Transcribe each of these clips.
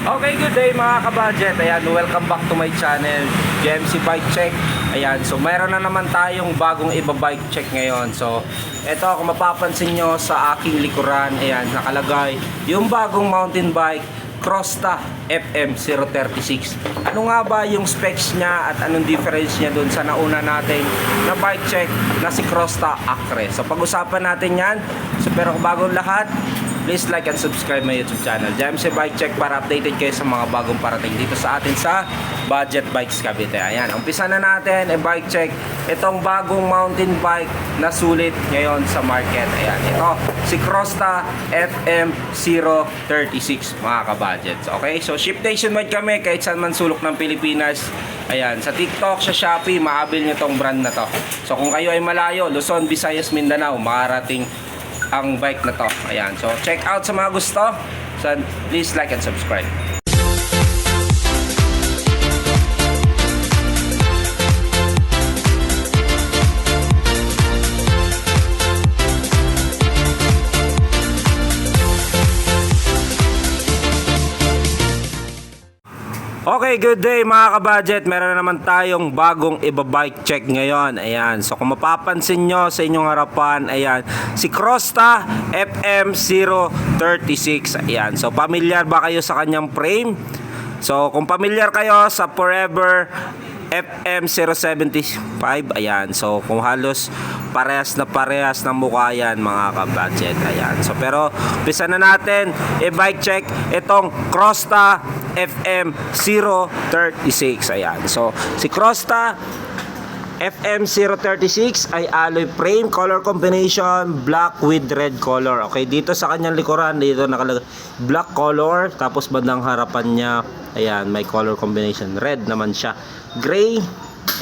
Okay, good day mga kabudget. Ayan, welcome back to my channel, GMC Bike Check. Ayan, so mayroon na naman tayong bagong iba-bike check ngayon. So, eto kung mapapansin nyo sa aking likuran, ayan, nakalagay yung bagong mountain bike, Crosta FM036. Ano nga ba yung specs niya at anong difference niya dun sa nauna natin na bike check na si Crosta Acre? So, pag-usapan natin yan. So, pero bagong lahat, please like and subscribe my YouTube channel, GMC Bike Check, para updated kayo sa mga bagong parating dito sa atin sa Budget Bikes Cavite. Ayan, umpisa na natin bike check itong bagong mountain bike na sulit ngayon sa market. Ayan, ito si Crosta FM036 mga kabudget. Okay, so ship nationwide kami kahit saan man sulok ng Pilipinas. Ayan, sa TikTok, sa Shopee, maabil nyo tong brand na to. So kung kayo ay malayo, Luzon, Visayas, Mindanao, makarating ang bike na to. Ayan, so check out sa mga gusto. So please like and subscribe. Okay, good day mga kabudget. Meron na naman tayong bagong iba-bike check ngayon. Ayan, so kung mapapansin nyo sa inyong harapan, ayan, si Crosta FM036. Ayan, so familiar ba kayo sa kanyang frame? So kung familiar kayo sa Forever FM075, ayan, so kung halos parehas na mukha yan mga kabudget. Ayan, so pero umpisa na natin i-bike check itong Crosta FM036. Ayan, so si Crosta FM036 ay alloy frame, color combination black with red color. Okay, dito sa kanyang likuran, dito nakalagay black color, tapos bandang harapan niya, ayan, may color combination red naman siya, gray.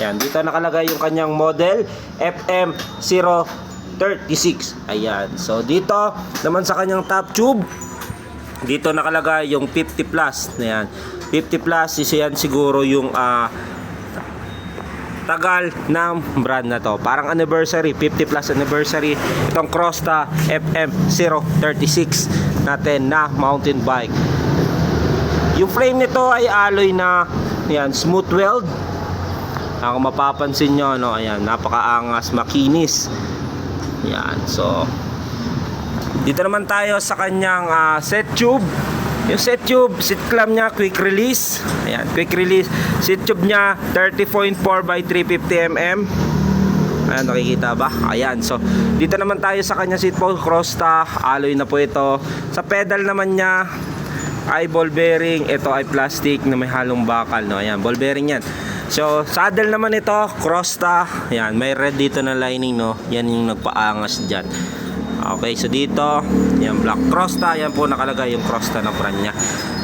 Ayan, dito nakalagay yung kanyang model FM036. Ayan, so dito naman sa kanyang top tube, dito nakalagay yung 50 plus. Ayan, 50 plus is yan siguro yung tagal ng brand na to. Parang anniversary, 50 plus anniversary itong Crosta FM036 natin na mountain bike. Yung frame nito ay alloy na, yan, smooth weld. Kung mapapansin nyo, no, ayan, napakaangas, makinis. Yan, so dito naman tayo sa kanyang set tube. Yung set tube, seat clamp niya, quick release. Ayan, quick release. Seat tube niya, 30.4 by 350 mm. Ayan, nakikita ba? Ayan, so dito naman tayo sa kanyang seat post, Crosta, alloy na po ito. Sa pedal naman niya ay ball bearing. Ito ay plastic na may halong bakal, no? Ayan, ball bearing yan. So, saddle naman ito, Crosta. Ayan, may red dito na lining, no? Yan yung nagpaangas dyan. Okay, so dito, yan, black Crosta, yan po nakalagay yung Crosta na brand niya.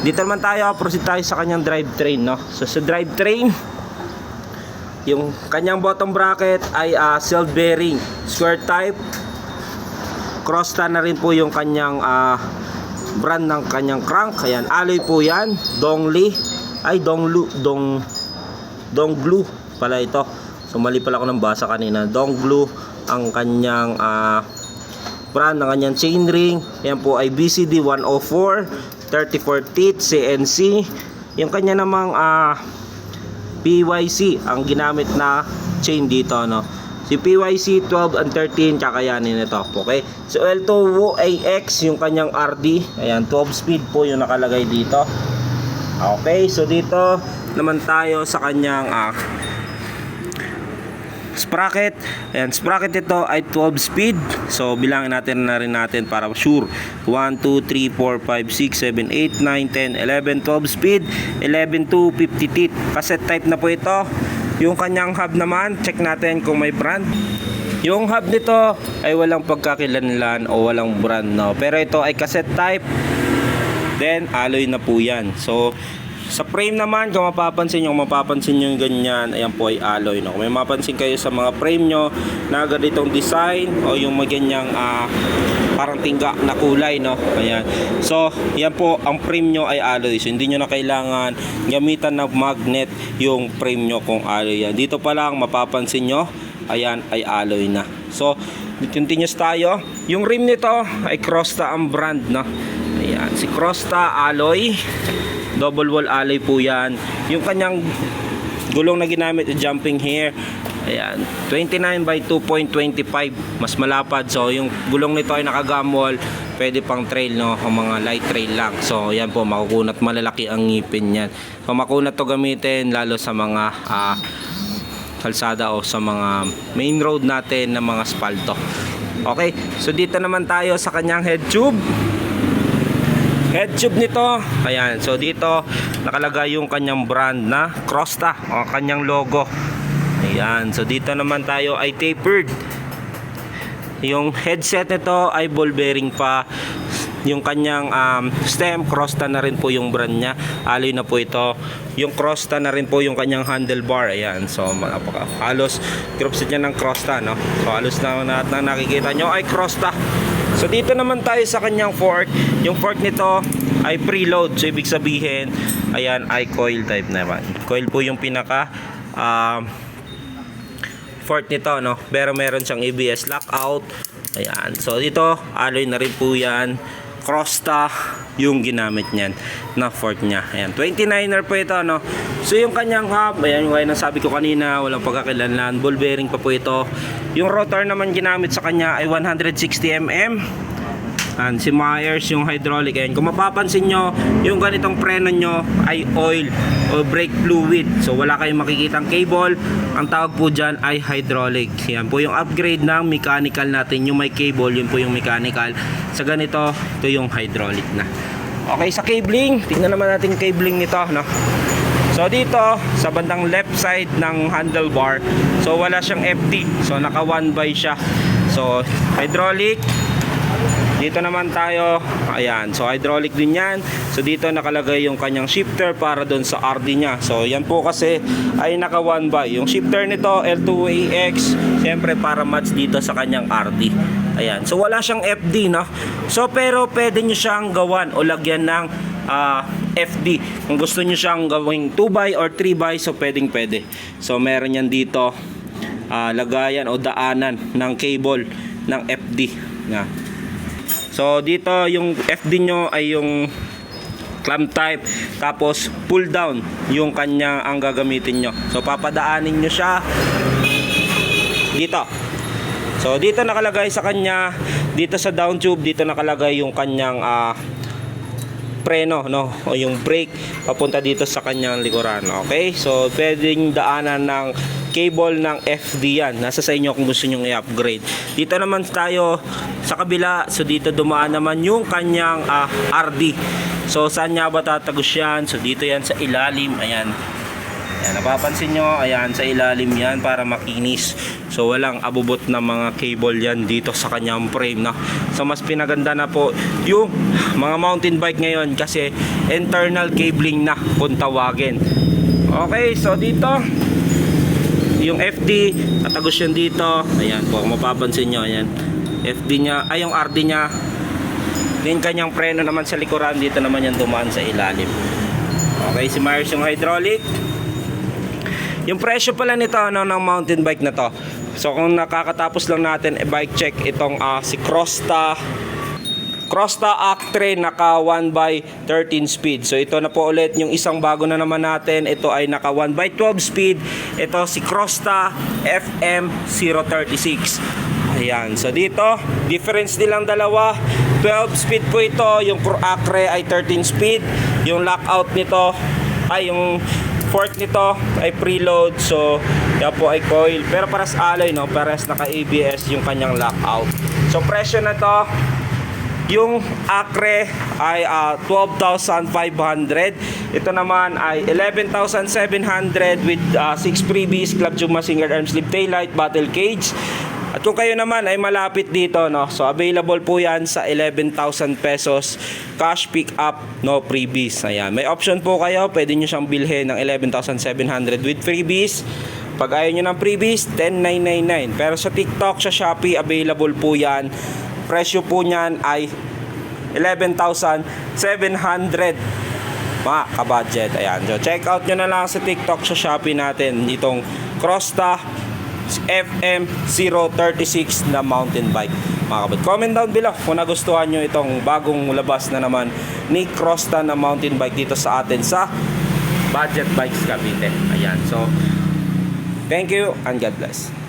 Dito naman tayo, proceed tayo sa kanyang drivetrain, no? So sa drivetrain, yung kanyang bottom bracket ay self bearing, square type. Crosta na rin po yung kanyang brand ng kanyang crank. Ayan, alloy po yan, Dongli, ay Donglu pala ito. So mali pala ako ng basa kanina. Donglu ang kanyang brand ng kanyang chainring. Yan po ay BCD 104, 34 teeth CNC. Yung kanya namang PYC ang ginamit na chain dito, no? Si PYC 12 and 13 kakayanin ito. Okay, so L2 AX yung kanyang RD. Ayan, 12 speed po yung nakalagay dito. Okay, so dito naman tayo sa kanyang sprocket. Ayan, sprocket ito ay 12 speed. So bilangin natin na rin natin para sure. 1, 2, 3, 4, 5, 6, 7, 8, 9, 10, 11, 12 speed, 11 to 50 teeth. Cassette type na po ito. Yung kanyang hub naman, check natin kung may brand. Yung hub nito ay walang pagkakilanlan o walang brand, no? Pero ito ay cassette type. Then alloy na po yan. So sa frame naman, kung mapapansin nyo yung ganyan, ayan po ay alloy, no? Kung may mapapansin kayo sa mga frame nyo na ganitong design o yung maganyang parang tingga na kulay, no? Ayan. So yan po, ang frame nyo ay alloy. So hindi nyo na kailangan gamitan ng magnet yung frame nyo kung alloy yan. Dito pa lang mapapansin nyo, ayan ay alloy na. So continuous tayo. Yung rim nito ay Crosta ang brand, no? Ayan, si Crosta alloy. double wall alloy po yan. Yung kanyang gulong na ginamit, jumping here, ayan, 29 by 2.25, mas malapad. So yung gulong nito ay naka-gum wall, pwede pang trail, no, o mga light trail lang. So yan po, makukunat, malalaki ang ngipin yan. So makunat to gamitin lalo sa mga kalsada o sa mga main road natin na mga spalto. Okay, so dito naman tayo sa kanyang head tube. Head tube nito, ayan, so dito nakalagay yung kanyang brand na Crosta o kanyang logo. Ayan, so dito naman tayo ay tapered. Yung headset nito ay ball bearing pa. Yung kanyang stem, Crosta na rin po yung brand niya. Alloy na po ito. Yung Crosta na rin po yung kanyang handlebar. Ayan, so halos group set niya ng Crosta, no? So halos na nakikita nyo ay Crosta. So dito naman tayo sa kanyang fork. Yung fork nito ay preload. So ibig sabihin, ayan, ay coil type naman. Coil po yung pinaka fork nito, no? Pero meron siyang ABS lockout. Ayan, so dito alloy na rin po yan. Crosta yung ginamit niyan na fork niya. Ayan, 29er po ito, no? So yung kanyang hub, ayan, yung nasabi ko kanina, walang pagkakilanlan, ball bearing pa po ito. Yung rotor naman ginamit sa kanya ay 160 mm. And si Myers yung hydraulic. Ayan, kung mapapansin nyo, yung ganitong preno nyo ay oil o brake fluid. So wala kayong makikitang cable. Ang tawag po dyan ay hydraulic. Yan po yung upgrade ng mechanical natin. Yung may cable, yun po yung mechanical. Sa ganito, ito yung hydraulic na. Okay, sa cabling, tingnan naman natin yung cabling nito, no? So dito, sa bandang left side ng handlebar, so wala siyang FD. So naka 1 by siya. So hydraulic. Dito naman tayo, ayan, so hydraulic din yan. So dito nakalagay yung kanyang shifter para doon sa RD niya. So yan po kasi ay naka 1 by. Yung shifter nito L2AX, siyempre para match dito sa kanyang RD. Ayan, so wala siyang FD, no? So pero pwede nyo siyang gawan o lagyan ng FD. Kung gusto nyo siyang gawing 2 by or 3 by, so pwede. So meron yan dito lagayan o daanan ng cable ng FD na. So dito yung FD nyo ay yung clamp type, tapos pull down yung kanya ang gagamitin nyo. So papadaanin nyo siya dito. So dito nakalagay sa kanya, dito sa down tube, dito nakalagay yung kanyang preno, no, o yung brake papunta dito sa kanyang likuran. Okay, so pwedeng daanan ng cable ng FD yan. Nasa sa inyo kung gusto nyo i-upgrade. Dito naman tayo sa kabila. So dito dumaan naman yung kanyang RD. So saan nga ba tatagos yan? So dito yan sa ilalim. Ayan. Ayan, napapansin nyo, ayan, sa ilalim yan para makinis. So walang abubot na mga cable yan dito sa kanyang frame, no? So mas pinaganda na po yung mga mountain bike ngayon kasi internal cabling na kung tawagin. Okay, so dito yung FD, natagos yan dito. Ayan po, kung mapapansin nyo, ayan, FD nya, ay yung RD nya. Din kanyang preno naman sa likuran, dito naman yan dumaan sa ilalim. Okay, si Myers yung hydraulic. Yung presyo pala nito, ano, ng mountain bike na to. So kung nakakatapos lang natin bike check itong si Crosta Actre, naka 1 by 13 speed. So ito na po ulit yung isang bago na naman natin. Ito ay naka 1 by 12 speed. Ito si Crosta FM036. Ayan, so dito difference nilang dalawa, 12 speed po ito. Yung Acre ay 13 speed. Yung lockout nito ay yung fork nito ay preload. So yan po ay coil, pero paras alloy, no? Paras naka ABS yung kanyang lockout. So presyo na to, yung Acre ay 12,500. Ito naman ay 11,700 with 6 freebies, club tube, massinger arm sleeve, taillight, battle cage. At kung kayo naman ay malapit dito, no, so available po yan sa 11,000 pesos cash pick up, no freebies. Ayan, may option po kayo, pwede nyo siyang bilhin ng 11,700 with freebies. Pag ayaw nyo ng freebies, 10,999. Pero sa TikTok, sa Shopee, available po yan. Presyo po niyan ay 11,700 mga kabudget. Ayan, so check out nyo na lang sa TikTok, sa Shopee natin itong Crosta FM036 na mountain bike. mga kabit. Comment down below kung nagustuhan nyo itong bagong labas na naman ni Crosta na mountain bike dito sa atin sa Budget Bikes Cavite. Ayan, so thank you and God bless.